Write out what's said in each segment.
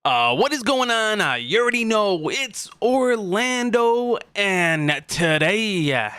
What is going on? You already know it's Orlando, and today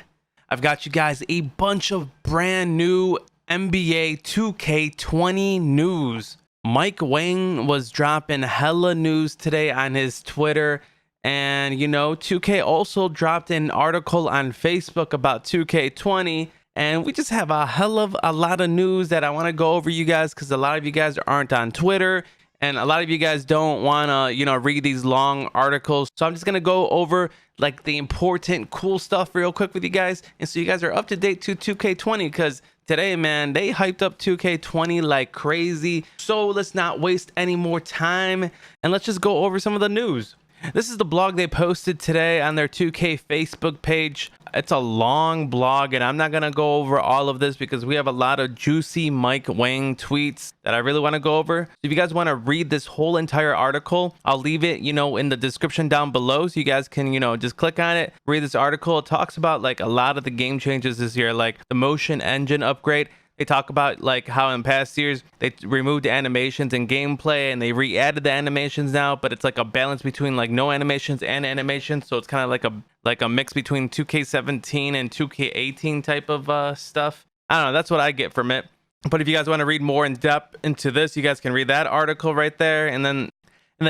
I've got you guys a bunch of brand new NBA 2K20 news. Wang was dropping hella news today on his Twitter, and 2K also dropped an article on Facebook about 2K20. And we just have a hell of a lot of news that I want to go over, you guys, because a lot of you guys aren't on Twitter. And a lot of you guys don't want to, read these long articles. So I'm just going to go over like the important, cool stuff real quick with you guys. And so you guys are up to date to 2K20 because today, man, they hyped up 2K20 like crazy. So let's not waste any more time and let's just go over some of the news. This is the blog they posted today on their 2K Facebook page. It's a long blog, and I'm not going to go over all of this because we have a lot of juicy Wang tweets that I really want to go over. If you guys want to read this whole entire article, I'll leave it, in the description down below so you guys can, just click on it, read this article. It talks about like a lot of the game changes this year, like the motion engine upgrade. They talk about like how in past years they removed the animations and gameplay and they re-added the animations now, but it's like a balance between like no animations and animations. So it's kind of like a mix between 2K17 and 2K18 type of stuff. I don't know. That's what I get from it. But if you guys want to read more in depth into this, you guys can read that article right there. And then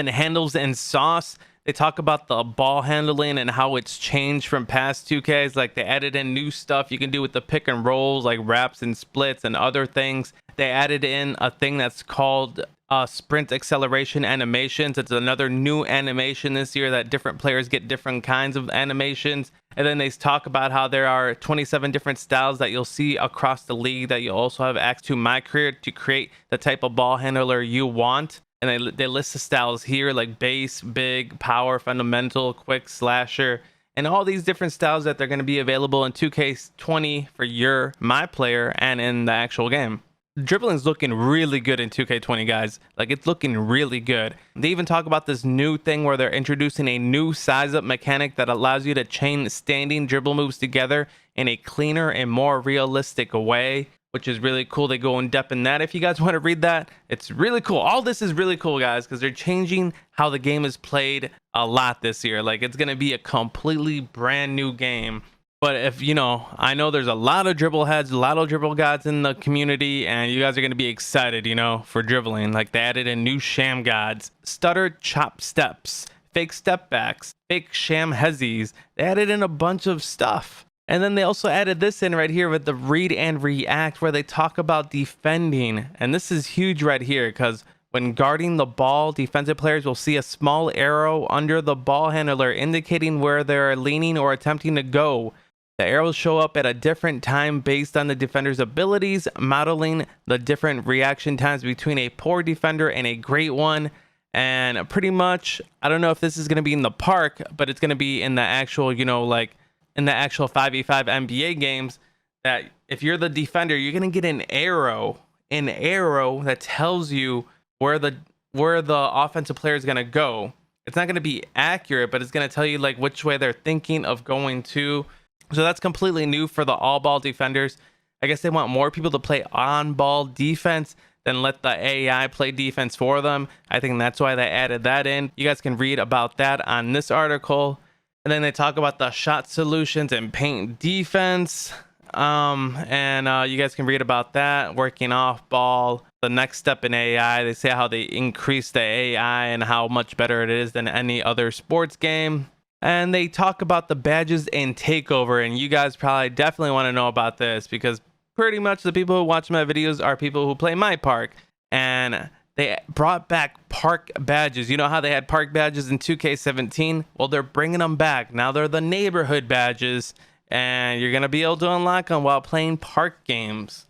handles and sauce. They talk about the ball handling and how it's changed from past 2Ks. Like they added in new stuff you can do with the pick and rolls, like wraps and splits and other things. They added in a thing that's called sprint acceleration animations. It's another new animation this year that different players get different kinds of animations. And then they talk about how there are 27 different styles that you'll see across the league that you also have access to My Career to create the type of ball handler you want. And they list the styles here like base, big, power, fundamental, quick, slasher, and all these different styles that they're going to be available in 2K20 for your My Player and in the actual game. Dribbling is looking really good in 2K20, guys. Like it's looking really good. They even talk about this new thing where they're introducing a new size up mechanic that allows you to chain standing dribble moves together in a cleaner and more realistic way, which is really cool. They go in depth in that. If you guys want to read that, it's really cool. All this is really cool, guys, because they're changing how the game is played a lot this year. Like it's going to be a completely brand new game. But if, I know there's a lot of dribble heads, a lot of dribble gods in the community, and you guys are going to be excited, for dribbling. Like they added in new sham gods, stutter chop steps, fake step backs, fake sham hezzies. They added in a bunch of stuff. And then they also added this in right here with the read and react where they talk about defending. And this is huge right here because when guarding the ball, defensive players will see a small arrow under the ball handler indicating where they're leaning or attempting to go. The arrows show up at a different time based on the defender's abilities, modeling the different reaction times between a poor defender and a great one. And pretty much, I don't know if this is going to be in the park, but it's going to be in the actual, in the actual 5v5 NBA games, that if you're the defender, you're going to get an arrow that tells you where the offensive player is going to go. It's not going to be accurate, but it's going to tell you like which way they're thinking of going to. So that's completely new for the all ball defenders. I guess they want more people to play on ball defense than let the AI play defense for them. I think that's why they added that in. You guys can read about that on this article. And then they talk about the shot solutions and paint defense. You guys can read about that, working off ball, the next step in AI. They say how they increase the AI and how much better it is than any other sports game. And they talk about the badges and takeover. And you guys probably definitely want to know about this because pretty much the people who watch my videos are people who play MYPARK. And they brought back park badges. You know how they had park badges in 2K17? Well, they're bringing them back. Now they're the neighborhood badges, and you're going to be able to unlock them while playing park games.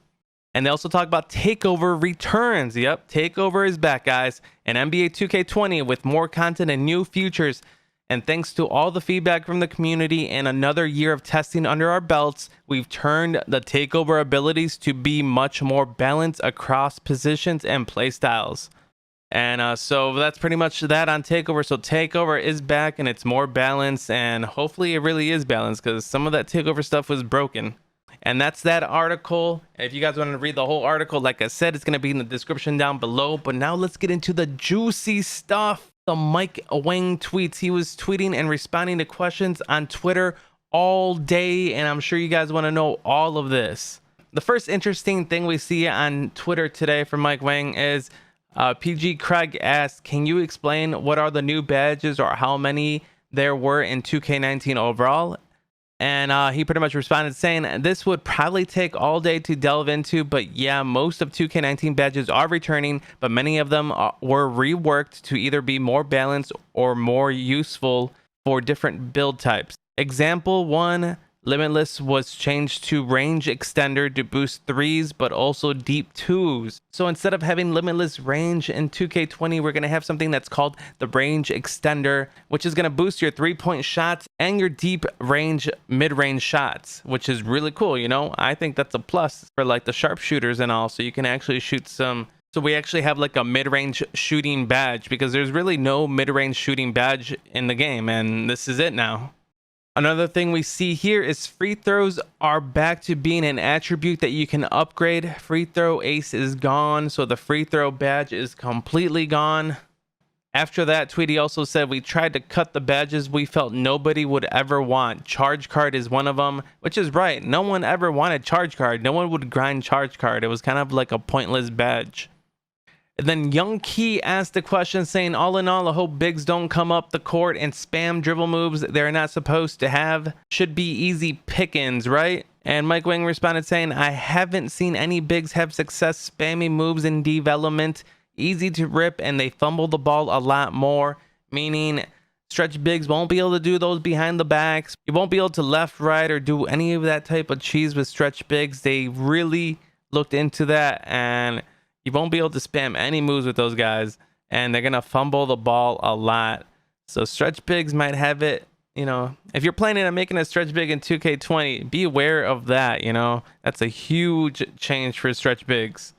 And they also talk about Takeover returns. Yep, Takeover is back, guys. And NBA 2K20 with more content and new features. And thanks to all the feedback from the community and another year of testing under our belts, we've turned the takeover abilities to be much more balanced across positions and playstyles. And so that's pretty much that on Takeover. So Takeover is back and it's more balanced, and hopefully it really is balanced because some of that Takeover stuff was broken. And that's that article. If you guys want to read the whole article, like I said, it's going to be in the description down below. But now let's get into the juicy stuff. The Wang tweets. He was tweeting and responding to questions on Twitter all day, and I'm sure you guys want to know all of this. The first interesting thing we see on Twitter today from Wang is PG Craig asked, can you explain what are the new badges or how many there were in 2K19 overall? And he pretty much responded saying this would probably take all day to delve into, but yeah, most of 2K19 badges are returning, but many of them were reworked to either be more balanced or more useful for different build types. Example 1, Limitless was changed to range extender to boost 3s, but also deep 2s. So instead of having limitless range in 2K20, we're going to have something that's called the range extender, which is going to boost your 3-point shots and your deep range, mid-range shots, which is really cool. You know, I think that's a plus for like the sharpshooters and all. So you can actually shoot some. So we actually have like a mid-range shooting badge because there's really no mid-range shooting badge in the game. And this is it now. Another thing we see here is free throws are back to being an attribute that you can upgrade. Free throw ace is gone, so the free throw badge is completely gone. After that tweet, he also said, we tried to cut the badges we felt nobody would ever want. Charge card is one of them, which is right. No one ever wanted charge card. No one would grind charge card. It was kind of like a pointless badge. And then Young Key asked the question saying, all in all, I hope bigs don't come up the court and spam dribble moves they're not supposed to have. Should be easy pickings, right? And Wang responded saying, I haven't seen any bigs have success spamming moves in development. Easy to rip and they fumble the ball a lot more, meaning stretch bigs won't be able to do those behind the backs. You won't be able to left, right, or do any of that type of cheese with stretch bigs. They really looked into that, and you won't be able to spam any moves with those guys, and they're going to fumble the ball a lot. So stretch bigs might have it, you know, if you're planning on making a stretch big in 2K20, be aware of that, you know. That's a huge change for stretch bigs.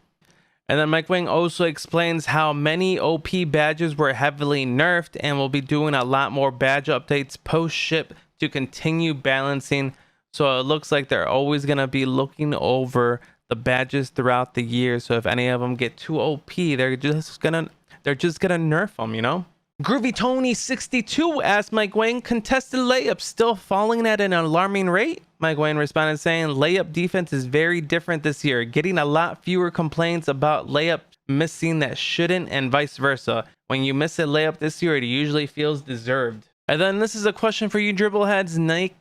And then Wang also explains how many OP badges were heavily nerfed and will be doing a lot more badge updates post-ship to continue balancing. So it looks like they're always going to be looking over the badges throughout the year. So if any of them get too OP, they're just gonna nerf them, you know. Groovy Tony 62 asked Wang, contested layups still falling at an alarming rate? Wang responded saying, layup defense is very different this year, getting a lot fewer complaints about layup missing that shouldn't, and vice versa. When you miss a layup this year, it usually feels deserved. And then this is a question for you dribble heads. Nick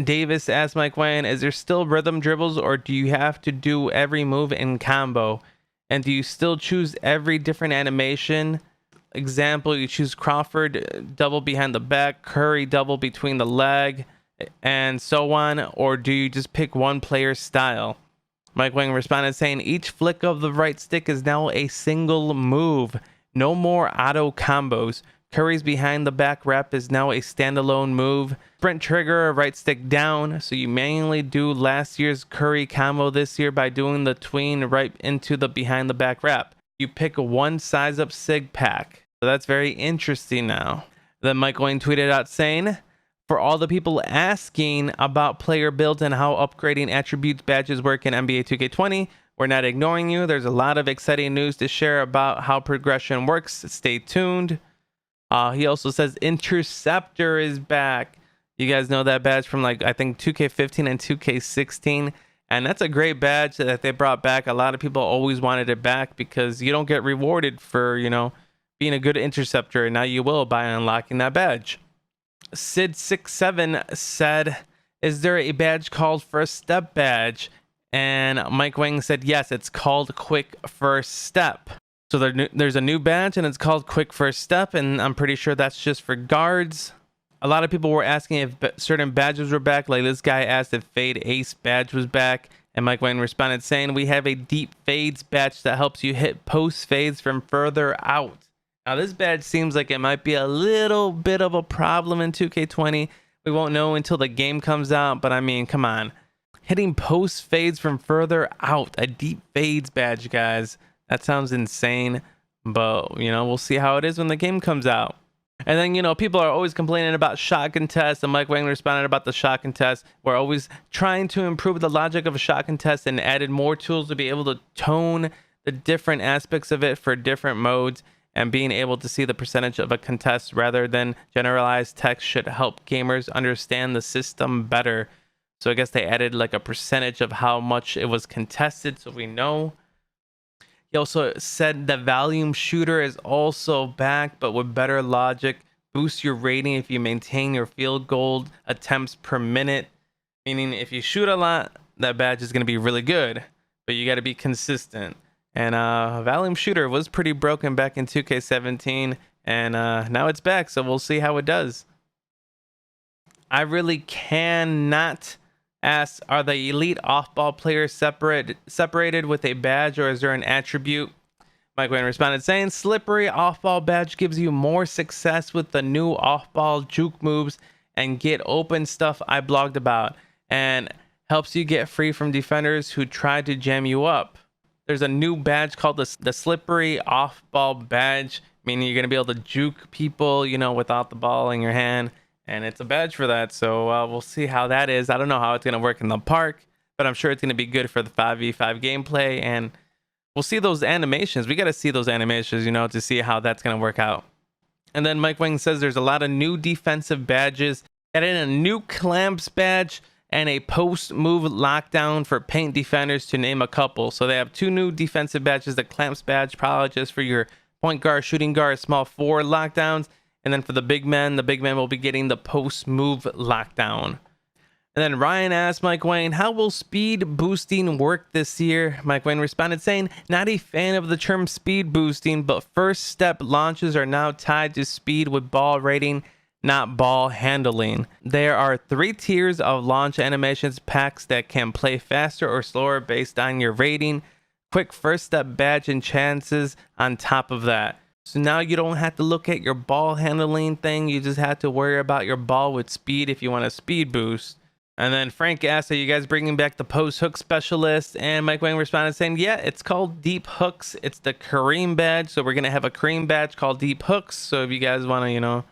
Davis asked Wang, is there still rhythm dribbles, or do you have to do every move in combo? And do you still choose every different animation? Example, you choose Crawford double behind the back, Curry double between the leg, and so on, or do you just pick one player's style? Wang responded saying, each flick of the right stick is now a single move. No more auto combos. Curry's behind the back rep is now a standalone move. Sprint trigger, right stick down. So you manually do last year's Curry combo this year by doing the tween right into the behind the back rep. You pick one size up sig pack. So that's very interesting now. Then Wang tweeted out saying, for all the people asking about player builds and how upgrading attributes badges work in NBA 2K20, we're not ignoring you. There's a lot of exciting news to share about how progression works. Stay tuned. He also says Interceptor is back. You guys know that badge from like I think 2K15 and 2K16, and that's a great badge that they brought back. A lot of people always wanted it back because you don't get rewarded for, you know, being a good interceptor, and now you will by unlocking that badge. Sid67 said, is there a badge called First Step badge? And Wang said yes, it's called Quick First Step. So there's a new badge and it's called Quick First Step, and I'm pretty sure that's just for guards. A lot of people were asking if certain badges were back. Like this guy asked if Fade Ace badge was back, and Wang responded saying, we have a deep fades badge that helps you hit post fades from further out. Now this badge seems like it might be a little bit of a problem in 2K20. We won't know until the game comes out, but I mean, come on. Hitting post fades from further out, a deep fades badge, guys. That sounds insane, but you know, we'll see how it is when the game comes out. And then, you know, people are always complaining about shot contest, and Mike Wang responded about the shot contest. We're always trying to improve the logic of a shot contest and added more tools to be able to tone the different aspects of it for different modes, and being able to see the percentage of a contest rather than generalized text should help gamers understand the system better. So I guess they added like a percentage of how much it was contested, so we know. He also said the volume shooter is also back, but with better logic. Boost your rating if you maintain your field goal attempts per minute. Meaning if you shoot a lot, that badge is going to be really good, but you got to be consistent. And volume shooter was pretty broken back in 2K17, and now it's back, so we'll see how it does. I really cannot ask, are the elite off-ball players separated with a badge, or is there an attribute? Mike Wang responded saying, slippery off-ball badge gives you more success with the new off-ball juke moves and get open stuff I blogged about, and helps you get free from defenders who try to jam you up. There's a new badge called the slippery off-ball badge, meaning you're going to be able to juke people, you know, without the ball in your hand. And it's a badge for that. So we'll see how that is. I don't know how it's going to work in the park, but I'm sure it's going to be good for the 5v5 gameplay. And we'll see those animations. We got to see those animations, you know, to see how that's going to work out. And then Mike Wang says there's a lot of new defensive badges. Added a new clamps badge and a post move lockdown for paint defenders, to name a couple. So they have two new defensive badges. The clamps badge probably just for your point guard, shooting guard, small forward lockdowns. And then for the big men will be getting the post move lockdown. And then Ryan asked Mike Wang, how will speed boosting work this year? Mike Wang responded saying, not a fan of the term speed boosting, but first step launches are now tied to speed with ball rating, not ball handling. There are 3 tiers of launch animations packs that can play faster or slower based on your rating. Quick first step badge and chances on top of that. So now you don't have to look at your ball handling thing. You just have to worry about your ball with speed if you want a speed boost. And then Frank asked, are you guys bringing back the post hook specialist? And Mike Wang responded saying, yeah, it's called deep hooks. It's the Kareem badge. So we're going to have a Kareem badge called deep hooks. So if you guys want to, you know,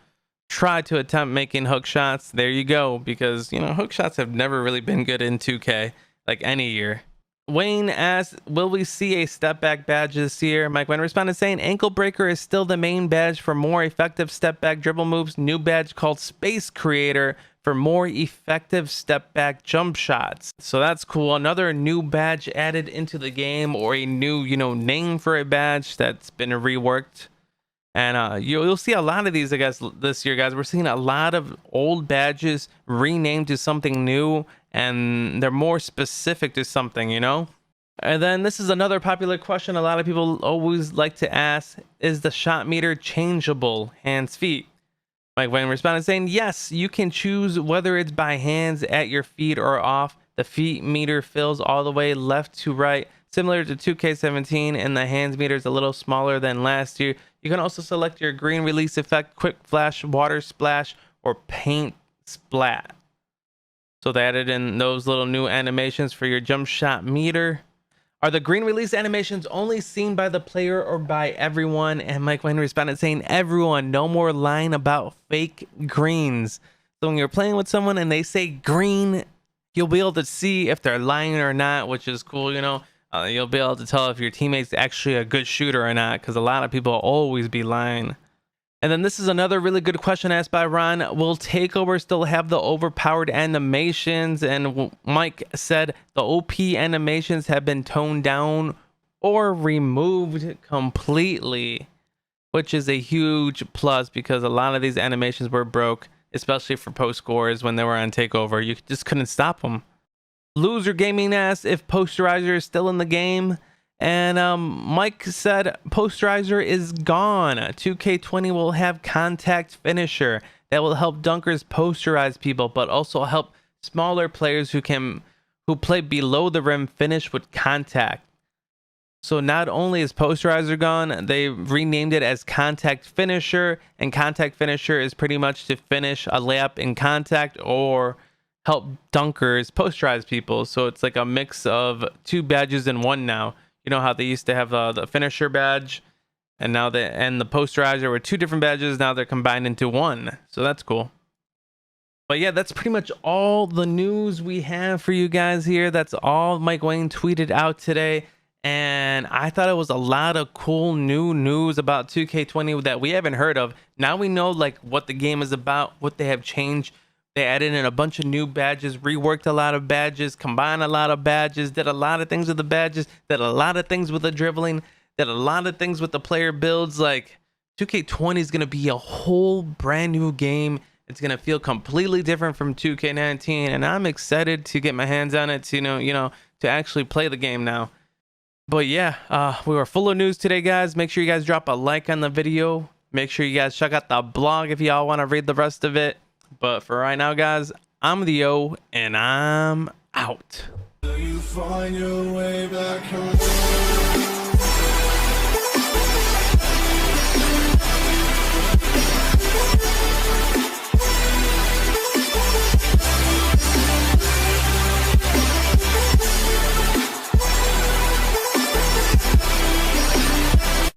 try to attempt making hook shots, there you go, because, you know, hook shots have never really been good in 2K, like any year. Wayne asked, will we see a step back badge this year? Mike Wayne responded saying, ankle breaker is still the main badge for more effective step back dribble moves. New badge called space creator for more effective step back jump shots. So that's cool. Another new badge added into the game, or a new, you know, name for a badge that's been reworked. And you'll see a lot of these, I guess, this year, guys. We're seeing a lot of old badges renamed to something new, and they're more specific to something, you know? And then this is another popular question a lot of people always like to ask. Is the shot meter changeable, hands, feet? Mike Wang responded saying, yes, you can choose whether it's by hands, at your feet, or off. The feet meter fills all the way left to right, similar to 2K17, and the hands meter is a little smaller than last year. You can also select your green release effect, quick flash, water splash, or paint splat. So they added in those little new animations for your jump shot meter. Are the green release animations only seen by the player or by everyone? And Mike Wayne responded saying, everyone, no more lying about fake greens. So when you're playing with someone and they say green, you'll be able to see if they're lying or not, which is cool, you know. You'll be able to tell if your teammate's actually a good shooter or not, because a lot of people will always be lying. And then this is another really good question asked by Ron. Will Takeover still have the overpowered animations? And Mike said the OP animations have been toned down or removed completely, which is a huge plus, because a lot of these animations were broke, especially for post scores when they were on Takeover. You just couldn't stop them. Loser Gaming asked if Posterizer is still in the game, and Mike said Posterizer is gone. 2K20 will have contact finisher that will help dunkers posterize people, but also help smaller players who play below the rim finish with contact. So not only is Posterizer gone, they renamed it as Contact Finisher, and Contact Finisher is pretty much to finish a layup in contact or help dunkers posterize people. So it's like a mix of 2 badges in one now. You know how they used to have the finisher badge, And now the Posterizer were 2 different badges. Now they're combined into 1. So that's cool. But yeah, that's pretty much all the news we have for you guys here. That's all Mike Wang tweeted out today. And I thought it was a lot of cool new news about 2K20 that we haven't heard of. Now we know like what the game is about, what they have changed. They added in a bunch of new badges, reworked a lot of badges, combined a lot of badges, did a lot of things with the badges, did a lot of things with the dribbling, did a lot of things with the player builds. Like 2K20 is going to be a whole brand new game. It's going to feel completely different from 2K19, and I'm excited to get my hands on it to, you know, to actually play the game now. But yeah, we were full of news today, guys. Make sure you guys drop a like on the video. Make sure you guys check out the blog if y'all want to read the rest of it. But for right now, guys, I'm the O, and I'm out. You find your way back home.